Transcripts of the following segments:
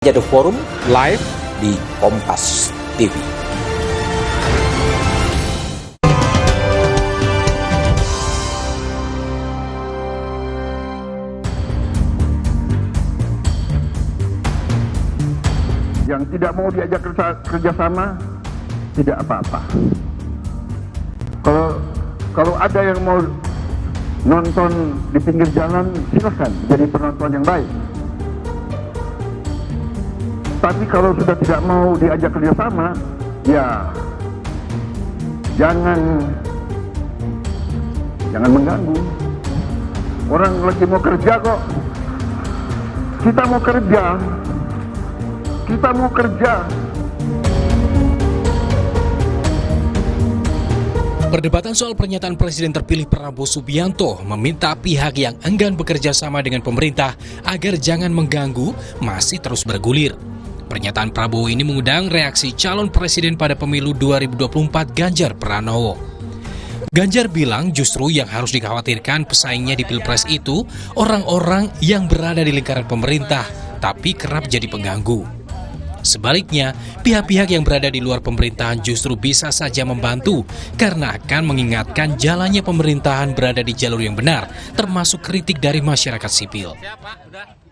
Jadi Forum live di Kompas TV. Yang tidak mau diajak kerjasama tidak apa-apa. Kalau ada yang mau nonton di pinggir jalan, silakan jadi penonton yang baik. Tapi kalau sudah tidak mau diajak kerjasama, ya jangan mengganggu. Orang lagi mau kerja kok. Kita mau kerja. Perdebatan soal pernyataan Presiden terpilih Prabowo Subianto meminta pihak yang enggan bekerja sama dengan pemerintah agar jangan mengganggu masih terus bergulir. Pernyataan Prabowo ini mengundang reaksi calon presiden pada pemilu 2024 Ganjar Pranowo. Ganjar bilang justru yang harus dikhawatirkan pesaingnya di Pilpres itu orang-orang yang berada di lingkaran pemerintah tapi kerap jadi pengganggu. Sebaliknya, pihak-pihak yang berada di luar pemerintahan justru bisa saja membantu karena akan mengingatkan jalannya pemerintahan berada di jalur yang benar, termasuk kritik dari masyarakat sipil.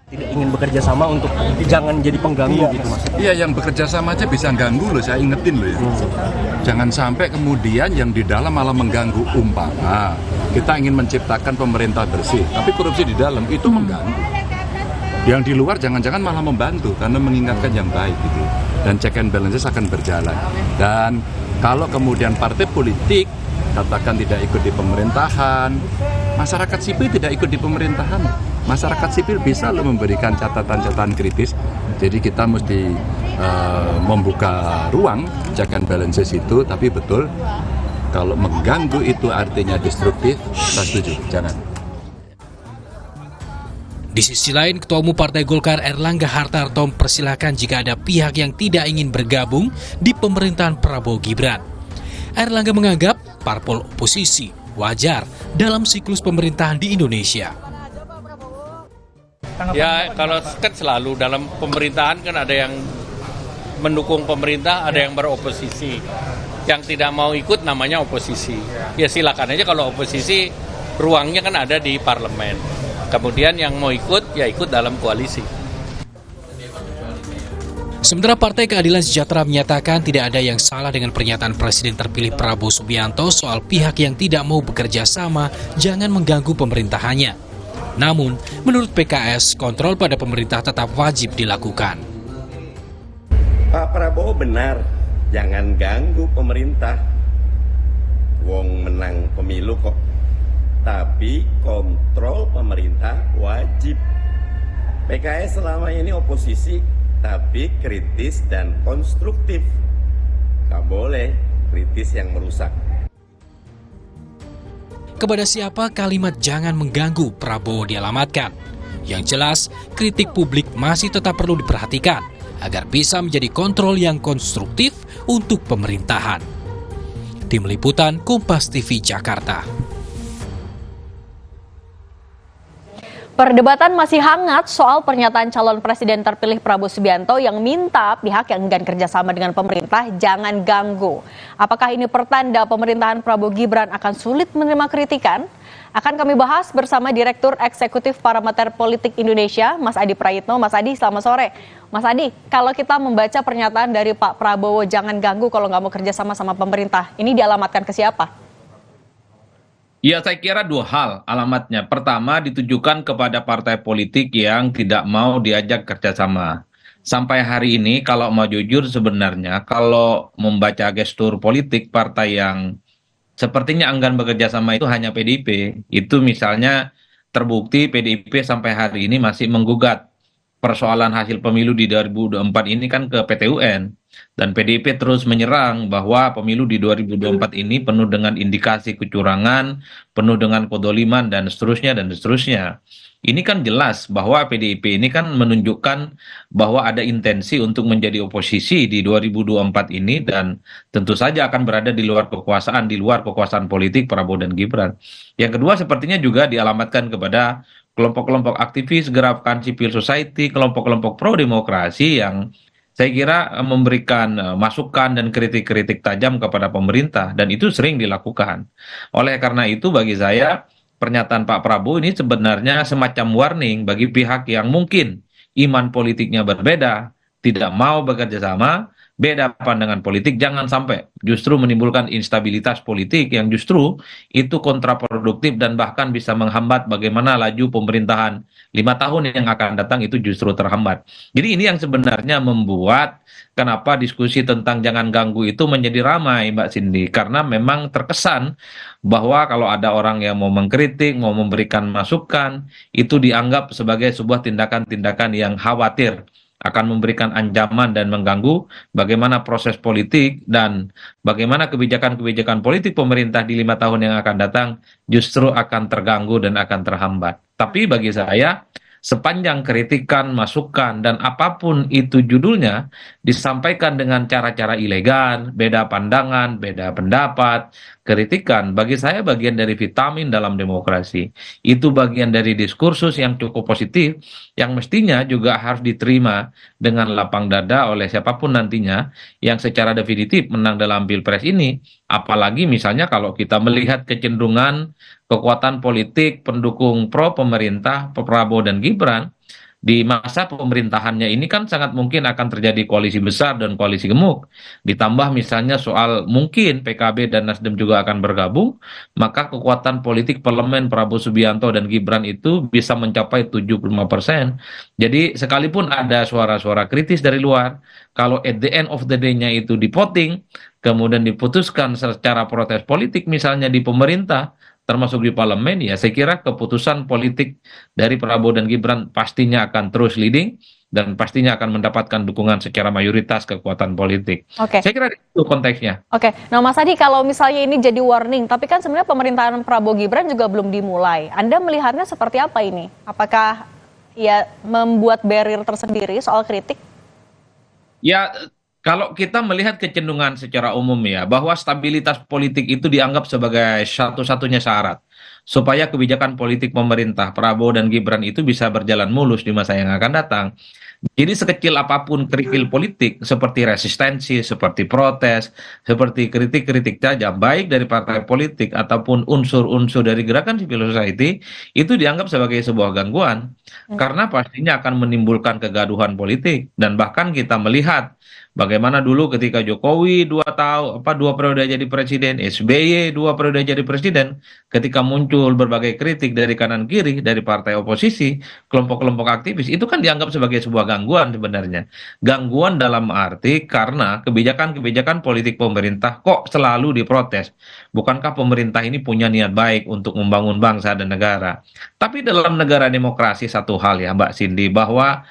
Tidak ingin bekerja sama untuk jangan jadi pengganggu gitu mas. Iya, yang bekerja sama aja bisa ganggu loh, saya ingetin loh ya. Jangan sampai kemudian yang di dalam malah mengganggu. Umpama kita ingin menciptakan pemerintah bersih, tapi korupsi di dalam itu mengganggu. Yang di luar jangan-jangan malah membantu karena mengingatkan yang baik gitu. Dan check and balances akan berjalan. Dan kalau kemudian partai politik katakan tidak ikut di pemerintahan, masyarakat sipil tidak ikut di pemerintahan. Masyarakat sipil bisa loh memberikan catatan-catatan kritis. Jadi kita mesti membuka ruang check and balances itu, tapi betul kalau mengganggu itu artinya destruktif, saya setuju, jangan. Di sisi lain, Ketua Umum Partai Golkar Erlangga Hartarto mempersilahkan jika ada pihak yang tidak ingin bergabung di pemerintahan Prabowo Gibran. Erlangga menganggap parpol oposisi wajar dalam siklus pemerintahan di Indonesia. Ya kalau kan selalu dalam pemerintahan kan ada yang mendukung pemerintah, ada yang beroposisi. Yang tidak mau ikut namanya oposisi. Ya silakan aja, kalau oposisi ruangnya kan ada di parlemen. Kemudian yang mau ikut, ya ikut dalam koalisi. Sementara Partai Keadilan Sejahtera menyatakan tidak ada yang salah dengan pernyataan Presiden terpilih Prabowo Subianto soal pihak yang tidak mau bekerja sama jangan mengganggu pemerintahannya. Namun, menurut PKS, kontrol pada pemerintah tetap wajib dilakukan. Pak Prabowo benar, jangan ganggu pemerintah. Wong menang pemilu kok. Tapi kontrol pemerintah wajib. PKS selama ini oposisi, tapi kritis dan konstruktif. Gak boleh kritis yang merusak. Kepada siapa kalimat jangan mengganggu Prabowo dialamatkan? Yang jelas, kritik publik masih tetap perlu diperhatikan agar bisa menjadi kontrol yang konstruktif untuk pemerintahan. Tim Liputan Kompas TV Jakarta. Perdebatan masih hangat soal pernyataan calon presiden terpilih Prabowo Subianto yang minta pihak yang enggan kerjasama dengan pemerintah jangan ganggu. Apakah ini pertanda pemerintahan Prabowo Gibran akan sulit menerima kritikan? Akan kami bahas bersama Direktur Eksekutif Parameter Politik Indonesia, Mas Adi Prayitno. Mas Adi, selamat sore. Mas Adi, kalau kita membaca pernyataan dari Pak Prabowo jangan ganggu kalau nggak mau kerjasama sama pemerintah, ini dialamatkan ke siapa? Ya, saya kira dua hal alamatnya. Pertama, ditujukan kepada partai politik yang tidak mau diajak kerjasama. Sampai hari ini, kalau mau jujur sebenarnya, kalau membaca gestur politik partai yang sepertinya enggan bekerja sama itu hanya PDIP. Itu misalnya terbukti PDIP sampai hari ini masih menggugat persoalan hasil pemilu di 2024 ini kan ke PT UN. Dan PDIP terus menyerang bahwa pemilu di 2024 ini penuh dengan indikasi kecurangan, penuh dengan kedoliman, dan seterusnya, dan seterusnya. ini kan jelas bahwa PDIP ini kan menunjukkan bahwa ada intensi untuk menjadi oposisi di 2024 ini dan tentu saja akan berada di luar kekuasaan politik Prabowo dan Gibran. Yang kedua sepertinya juga dialamatkan kepada kelompok-kelompok aktivis, gerakan civil society, kelompok-kelompok pro demokrasi yang saya kira memberikan masukan dan kritik-kritik tajam kepada pemerintah dan itu sering dilakukan. Oleh karena itu bagi saya pernyataan Pak Prabowo ini sebenarnya semacam warning bagi pihak yang mungkin iman politiknya berbeda, tidak mau bekerja sama, beda pandangan politik, jangan sampai justru menimbulkan instabilitas politik yang justru itu kontraproduktif dan bahkan bisa menghambat bagaimana laju pemerintahan 5 tahun yang akan datang itu justru terhambat. Jadi ini yang sebenarnya membuat kenapa diskusi tentang jangan ganggu itu menjadi ramai, Mbak Cindy, karena memang terkesan bahwa kalau ada orang yang mau mengkritik, mau memberikan masukan, itu dianggap sebagai sebuah tindakan-tindakan yang khawatir akan memberikan ancaman dan mengganggu bagaimana proses politik dan bagaimana kebijakan-kebijakan politik pemerintah di 5 tahun yang akan datang justru akan terganggu dan akan terhambat. Tapi bagi saya, sepanjang kritikan, masukan, dan apapun itu judulnya disampaikan dengan cara-cara elegan, beda pandangan, beda pendapat, kritikan, bagi saya bagian dari vitamin dalam demokrasi. Itu bagian dari diskursus yang cukup positif, yang mestinya juga harus diterima dengan lapang dada oleh siapapun nantinya yang secara definitif menang dalam Pilpres ini. Apalagi misalnya kalau kita melihat kecenderungan kekuatan politik pendukung pro pemerintah Prabowo dan Gibran di masa pemerintahannya ini kan sangat mungkin akan terjadi koalisi besar dan koalisi gemuk. Ditambah misalnya soal mungkin PKB dan Nasdem juga akan bergabung, maka kekuatan politik parlemen Prabowo Subianto dan Gibran itu bisa mencapai 75%. Jadi sekalipun ada suara-suara kritis dari luar, kalau at the end of the day-nya itu di-voting, kemudian diputuskan secara protes politik misalnya di pemerintah, termasuk di parlemen, ya saya kira keputusan politik dari Prabowo dan Gibran pastinya akan terus leading dan pastinya akan mendapatkan dukungan secara mayoritas kekuatan politik. Oke. Saya kira itu konteksnya. Oke, nah Mas Adi, kalau misalnya ini jadi warning, tapi kan sebenarnya pemerintahan Prabowo Gibran juga belum dimulai. Anda melihatnya seperti apa ini? Apakah ya membuat barrier tersendiri soal kritik? Ya, kalau kita melihat kecenderungan secara umum ya, bahwa stabilitas politik itu dianggap sebagai satu-satunya syarat supaya kebijakan politik pemerintah Prabowo dan Gibran itu bisa berjalan mulus di masa yang akan datang. Jadi sekecil apapun kerikil politik seperti resistensi, seperti protes, seperti kritik-kritik tajam, baik dari partai politik ataupun unsur-unsur dari gerakan civil society, itu dianggap sebagai sebuah gangguan. Karena pastinya akan menimbulkan kegaduhan politik. Dan bahkan kita melihat bagaimana dulu ketika Jokowi 2 periode jadi presiden, SBY 2 periode jadi presiden, ketika muncul berbagai kritik dari kanan kiri, dari partai oposisi, kelompok-kelompok aktivis, itu kan dianggap sebagai sebuah gangguan sebenarnya. Gangguan dalam arti karena kebijakan-kebijakan politik pemerintah kok selalu diprotes. Bukankah pemerintah ini punya niat baik untuk membangun bangsa dan negara? Tapi dalam negara demokrasi satu hal ya Mbak Cindy, bahwa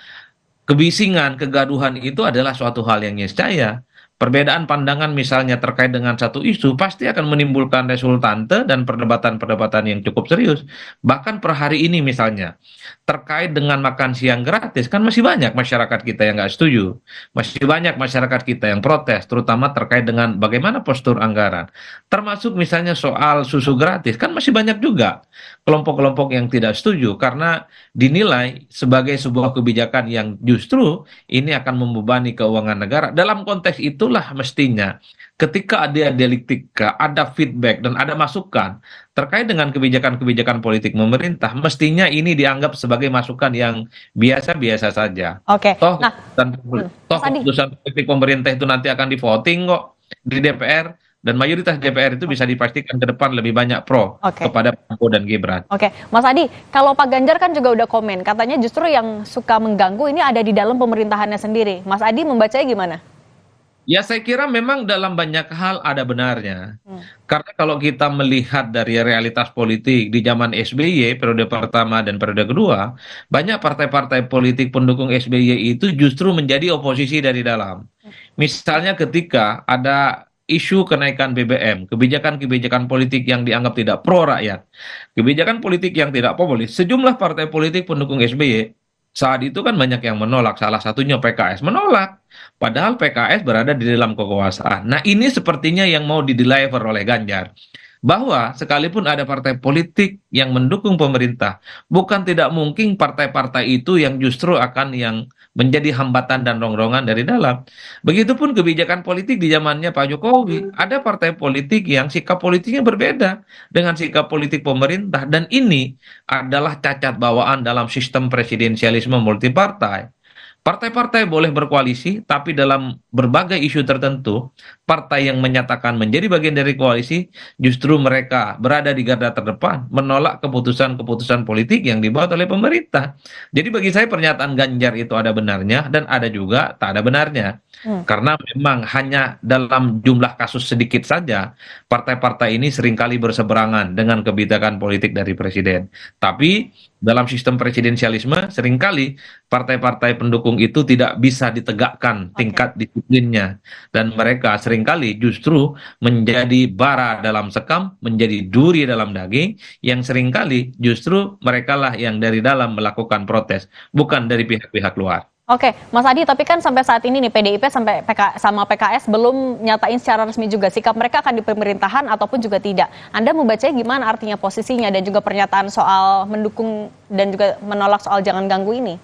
kebisingan, kegaduhan itu adalah suatu hal yang niscaya. Perbedaan pandangan misalnya terkait dengan satu isu pasti akan menimbulkan resultante dan perdebatan-perdebatan yang cukup serius. Bahkan per hari ini misalnya, terkait dengan makan siang gratis, kan masih banyak masyarakat kita yang nggak setuju. Masih banyak masyarakat kita yang protes, terutama terkait dengan bagaimana postur anggaran. Termasuk misalnya soal susu gratis, kan masih banyak juga kelompok-kelompok yang tidak setuju karena dinilai sebagai sebuah kebijakan yang justru ini akan membebani keuangan negara. Dalam konteks itulah mestinya ketika ada dialektika, ada feedback dan ada masukan terkait dengan kebijakan-kebijakan politik pemerintah, mestinya ini dianggap sebagai masukan yang biasa-biasa saja. Oke. Toh, Nah, toh keputusan politik pemerintah itu nanti akan di voting kok di DPR. Dan mayoritas DPR itu bisa dipastikan ke depan lebih banyak pro kepada Prabowo dan Gibran. Oke, Mas Adi, kalau Pak Ganjar kan juga udah komen, katanya justru yang suka mengganggu ini ada di dalam pemerintahannya sendiri. Mas Adi membacanya gimana? Ya saya kira memang dalam banyak hal ada benarnya. Karena kalau kita melihat dari realitas politik di zaman SBY, periode pertama dan periode kedua, banyak partai-partai politik pendukung SBY itu justru menjadi oposisi dari dalam. Misalnya ketika ada isu kenaikan BBM, kebijakan-kebijakan politik yang dianggap tidak pro rakyat, kebijakan politik yang tidak populis, sejumlah partai politik pendukung SBY saat itu kan banyak yang menolak, salah satunya PKS menolak. Padahal PKS berada di dalam kekuasaan. Nah ini sepertinya yang mau dideliver oleh Ganjar. Bahwa sekalipun ada partai politik yang mendukung pemerintah, bukan tidak mungkin partai-partai itu yang justru akan yang menjadi hambatan dan rongrongan dari dalam. Begitupun kebijakan politik di zamannya Pak Jokowi. Ada partai politik yang sikap politiknya berbeda dengan sikap politik pemerintah. Dan ini adalah cacat bawaan dalam sistem presidensialisme multipartai. Partai-partai boleh berkoalisi, tapi dalam berbagai isu tertentu, partai yang menyatakan menjadi bagian dari koalisi, justru mereka berada di garda terdepan, menolak keputusan-keputusan politik yang dibuat oleh pemerintah. Jadi bagi saya pernyataan Ganjar itu ada benarnya, dan ada juga tak ada benarnya. Karena memang hanya dalam jumlah kasus sedikit saja, partai-partai ini seringkali berseberangan dengan kebijakan politik dari presiden. Tapi dalam sistem presidensialisme seringkali partai-partai pendukung itu tidak bisa ditegakkan tingkat disiplinnya, dan mereka seringkali justru menjadi bara dalam sekam, menjadi duri dalam daging, yang seringkali justru merekalah yang dari dalam melakukan protes, bukan dari pihak-pihak luar. Oke, Mas Adi, tapi kan sampai saat ini nih PDIP sampai sama PKS belum nyatain secara resmi juga sikap mereka akan di pemerintahan ataupun juga tidak. Anda membacanya gimana artinya posisinya dan juga pernyataan soal mendukung dan juga menolak soal jangan ganggu ini?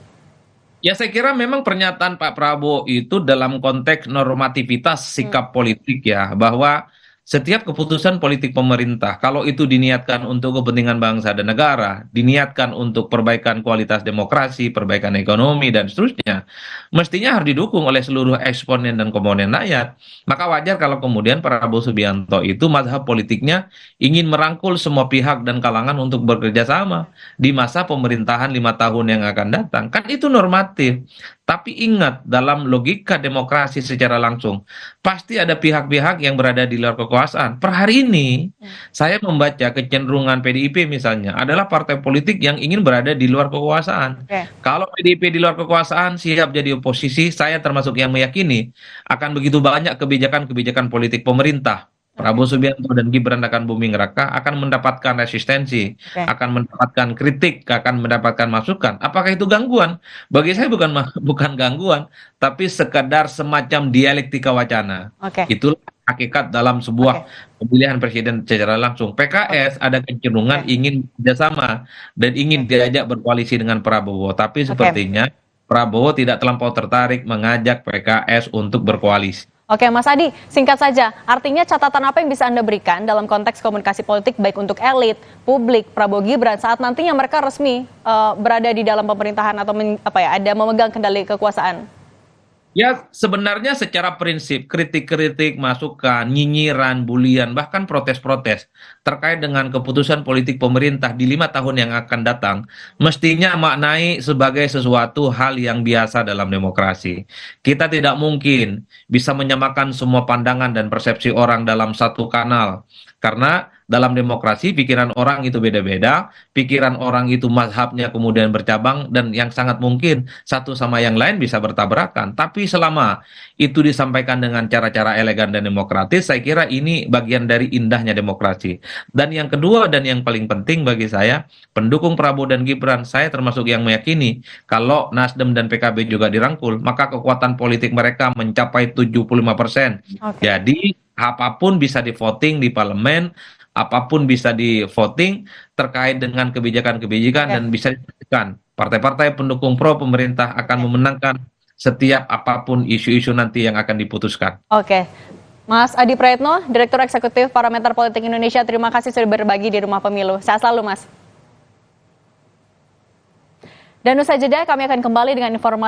Ya saya kira memang pernyataan Pak Prabowo itu dalam konteks normativitas sikap politik ya, bahwa setiap keputusan politik pemerintah, kalau itu diniatkan untuk kepentingan bangsa dan negara, diniatkan untuk perbaikan kualitas demokrasi, perbaikan ekonomi, dan seterusnya, mestinya harus didukung oleh seluruh eksponen dan komponen rakyat. Maka wajar kalau kemudian Prabowo Subianto itu mazhab politiknya ingin merangkul semua pihak dan kalangan untuk bekerja sama di masa pemerintahan 5 tahun yang akan datang. Kan itu normatif. Tapi ingat, dalam logika demokrasi secara langsung, pasti ada pihak-pihak yang berada di luar kekuasaan. Per hari ini, saya membaca kecenderungan PDIP misalnya, adalah partai politik yang ingin berada di luar kekuasaan. Kalau PDIP di luar kekuasaan, siap jadi oposisi, saya termasuk yang meyakini akan begitu banyak kebijakan-kebijakan politik pemerintah. Prabowo Subianto dan Gibran akan booming raka, akan mendapatkan resistensi, akan mendapatkan kritik, akan mendapatkan masukan. Apakah itu gangguan? Bagi saya bukan gangguan, tapi sekadar semacam dialektika wacana. Itulah hakikat dalam sebuah pemilihan presiden secara langsung. PKS ada kecenderungan ingin kerjasama dan ingin diajak berkoalisi dengan Prabowo, tapi sepertinya Prabowo tidak terlampau tertarik mengajak PKS untuk berkoalisi. Oke, Mas Adi, singkat saja, artinya catatan apa yang bisa Anda berikan dalam konteks komunikasi politik baik untuk elit, publik, Prabowo Gibran saat nantinya mereka resmi berada di dalam pemerintahan atau ada memegang kendali kekuasaan? Ya sebenarnya secara prinsip kritik-kritik, masukan, nyinyiran, bulian, bahkan protes-protes terkait dengan keputusan politik pemerintah di 5 tahun yang akan datang mestinya maknai sebagai sesuatu hal yang biasa dalam demokrasi. Kita tidak mungkin bisa menyamakan semua pandangan dan persepsi orang dalam satu kanal, karena dalam demokrasi pikiran orang itu beda-beda, pikiran orang itu mazhabnya kemudian bercabang, dan yang sangat mungkin satu sama yang lain bisa bertabrakan. Tapi selama itu disampaikan dengan cara-cara elegan dan demokratis, saya kira ini bagian dari indahnya demokrasi. Dan yang kedua dan yang paling penting bagi saya, pendukung Prabowo dan Gibran, saya termasuk yang meyakini kalau Nasdem dan PKB juga dirangkul, maka kekuatan politik mereka mencapai 75%. Jadi apapun bisa di voting di parlemen, apapun bisa di voting terkait dengan kebijakan-kebijakan, dan bisa dipastikan partai-partai pendukung pro pemerintah akan memenangkan setiap apapun isu-isu nanti yang akan diputuskan. Oke, Mas Adi Praetno, Direktur Eksekutif Parameter Politik Indonesia, terima kasih sudah berbagi di Rumah Pemilu. Sehat selalu, Mas. Dan usai jeda kami akan kembali dengan informasi